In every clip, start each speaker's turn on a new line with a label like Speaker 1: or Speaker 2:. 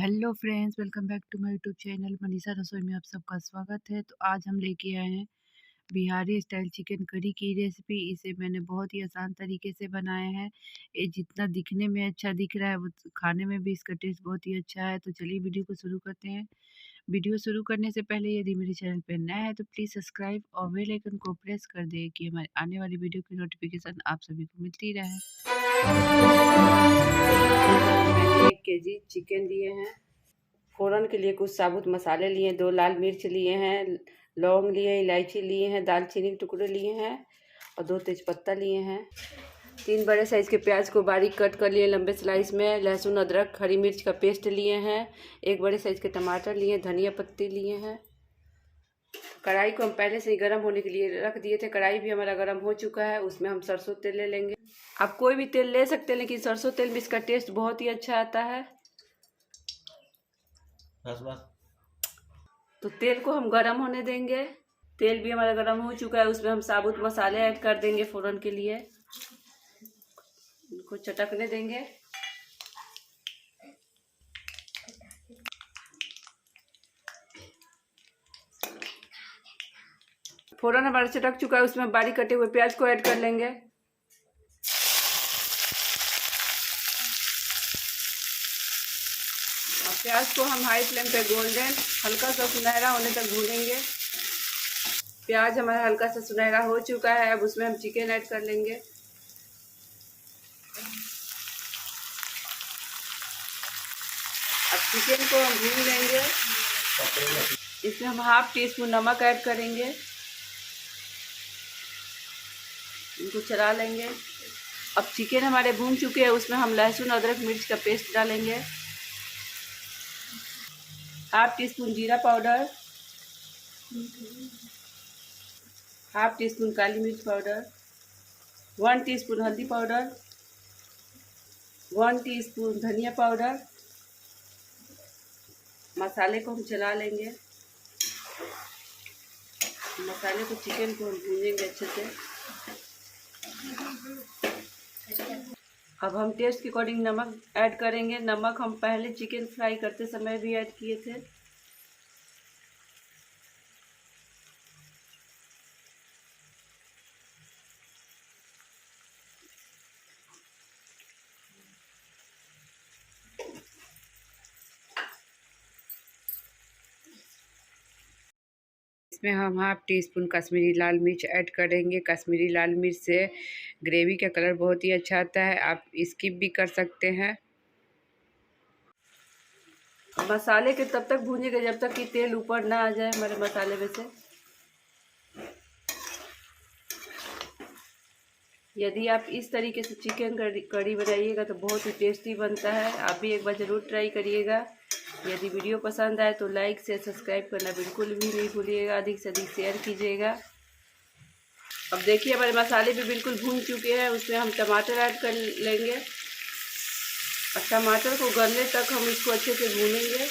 Speaker 1: Hello friends, welcome back to my YouTube channel Manisha Rasoi में आप सबका स्वागत है। तो आज हम लेके आए हैं बिहारी स्टाइल चिकन करी की रेसिपी। इसे मैंने बहुत ही आसान तरीके से बनाया है। ये जितना दिखने में अच्छा दिख रहा है वो खाने में भी इसका टेस्ट बहुत ही अच्छा है। तो चलिए वीडियो को शुरू करते हैं। वीडियो शुरू करने से पहले यदि मेरे चैनल पर नया है तो प्लीज़ सब्सक्राइब और बेल आइकन को प्रेस कर दें कि हमारे आने वाली वीडियो की नोटिफिकेशन आप सभी को मिलती रहे। 1 केजी चिकन लिए हैं। फ़ोरन के लिए कुछ साबुत मसाले लिए, 2 लाल मिर्च लिए हैं, लौंग लिए, इलायची लिए हैं, दालचीनी के टुकड़े लिए हैं और 2 तेज़पत्ता लिए हैं। 3 बड़े साइज़ के प्याज को बारीक कट कर लिए लंबे स्लाइस में। लहसुन, अदरक, हरी मिर्च का पेस्ट लिए हैं। 1 बड़े साइज़ के टमाटर लिए, धनिया पत्ती लिए हैं। कढ़ाई को हम पहले से ही गर्म होने के लिए रख दिए थे। कढ़ाई भी हमारा गर्म हो चुका है। उसमें हम सरसों तेल ले लेंगे। आप कोई भी तेल ले सकते हैं, लेकिन सरसों तेल में इसका टेस्ट बहुत ही अच्छा आता है। बस तो तेल को हम गरम होने देंगे। तेल भी हमारा गरम हो चुका है। उसमें हम साबुत मसाले ऐड कर देंगे फ़ौरन के लिए। इनको चटकने देंगे। फ़ौरन हमारा चटक चुका है। उसमें बारीक कटे हुए प्याज को ऐड कर लेंगे। और प्याज को हम हाई फ्लेम पे गोल्डन हल्का सा सुनहरा होने तक भूनेंगे। प्याज हमारा हल्का सा सुनहरा हो चुका है। अब उसमें हम चिकन ऐड कर लेंगे। अब चिकन को हम भून लेंगे। इसमें हम ½ टी स्पून नमक ऐड करेंगे। इनको चला लेंगे। अब चिकन हमारे भून चुके हैं। उसमें हम लहसुन, अदरक, मिर्च का पेस्ट डालेंगे। ½ टी स्पून जीरा पाउडर, ½ टी स्पून काली मिर्च पाउडर, 1 टीस्पून हल्दी पाउडर, 1 टीस्पून धनिया पाउडर। मसाले को हम चला लेंगे। मसाले को, चिकन को हम भूनेंगे अच्छे से। अब हम टेस्ट के अकॉर्डिंग नमक ऐड करेंगे। नमक हम पहले चिकन फ्राई करते समय भी ऐड किए थे। इसमें हम ½ टी स्पून कश्मीरी लाल मिर्च ऐड करेंगे। कश्मीरी लाल मिर्च से ग्रेवी का कलर बहुत ही अच्छा आता है। आप स्किप भी कर सकते हैं। मसाले के तब तक भूनेंगे जब तक कि तेल ऊपर ना आ जाए हमारे मसाले में से। यदि आप इस तरीके से चिकन करी बनाइएगा तो बहुत ही टेस्टी बनता है। आप भी एक बार ज़रूर ट्राई करिएगा। यदि वीडियो पसंद आए तो लाइक से सब्सक्राइब करना बिल्कुल भी नहीं भूलिएगा। अधिक से अधिक शेयर कीजिएगा। अब देखिए हमारे मसाले भी बिल्कुल भून चुके हैं। उसमें हम टमाटर ऐड कर लेंगे और टमाटर को गलने तक हम इसको अच्छे से भूनेंगे।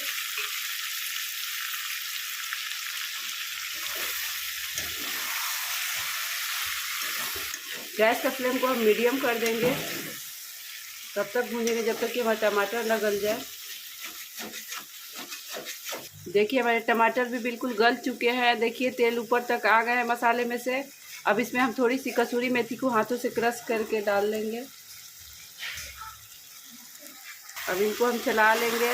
Speaker 1: गैस का फ्लेम को हम मीडियम कर देंगे। तब तक भूनेंगे जब तक कि हमारा टमाटर न गल जाए। देखिए हमारे टमाटर भी बिल्कुल गल चुके हैं। देखिए तेल ऊपर तक आ गए हैं मसाले में से। अब इसमें हम थोड़ी सी कसूरी मेथी को हाथों से क्रश करके डाल लेंगे। अब इनको हम चला लेंगे।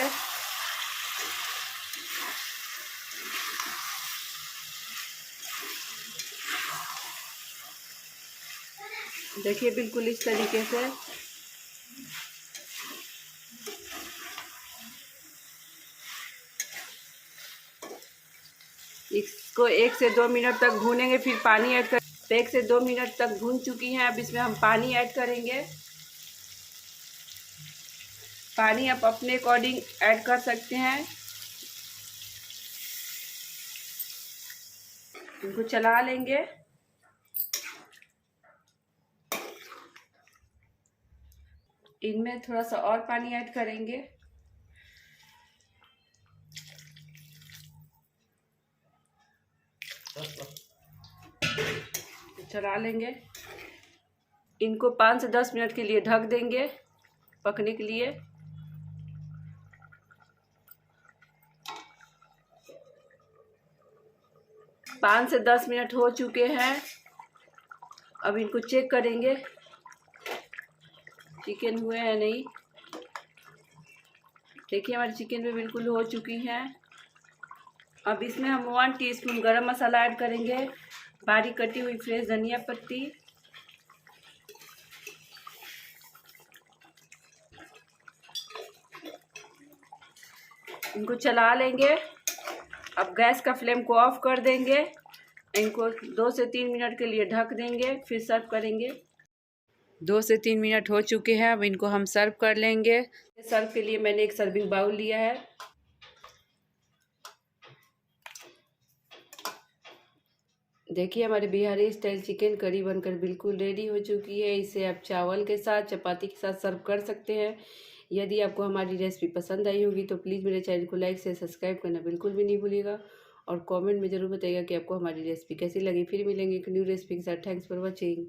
Speaker 1: देखिए बिल्कुल इस तरीके से। इसको 1 से 2 मिनट तक भूनेंगे, फिर पानी ऐड कर। 1 से 2 मिनट तक भून चुकी हैं। अब इसमें हम पानी ऐड करेंगे। पानी आप अपने अकॉर्डिंग ऐड कर सकते हैं। इनको चला लेंगे। इनमें थोड़ा सा और पानी ऐड करेंगे। चला लेंगे। इनको 5 से 10 मिनट के लिए ढक देंगे पकने के लिए। 5 से 10 मिनट हो चुके हैं। अब इनको चेक करेंगे चिकन हुए हैं नहीं। देखिए हमारी चिकन भी बिल्कुल हो चुकी हैं। अब इसमें हम 1 टीस्पून गरम मसाला ऐड करेंगे, बारीक कटी हुई फ्रेश धनिया पत्ती, इनको चला लेंगे। अब गैस का फ्लेम को ऑफ कर देंगे, इनको 2 से 3 मिनट के लिए ढक देंगे, फिर सर्व करेंगे। 2 से 3 मिनट हो चुके हैं। अब इनको हम सर्व कर लेंगे। सर्व के लिए मैंने एक सर्विंग बाउल लिया है। देखिए हमारे बिहारी स्टाइल चिकन करी बनकर बिल्कुल रेडी हो चुकी है। इसे आप चावल के साथ, चपाती के साथ सर्व कर सकते हैं। यदि आपको हमारी रेसिपी पसंद आई होगी तो प्लीज़ मेरे चैनल को लाइक से सब्सक्राइब करना बिल्कुल भी नहीं भूलिएगा और कमेंट में ज़रूर बताइएगा कि आपको हमारी रेसिपी कैसी लगी। फिर मिलेंगे एक न्यू रेसिपी के साथ। Thanks for watching.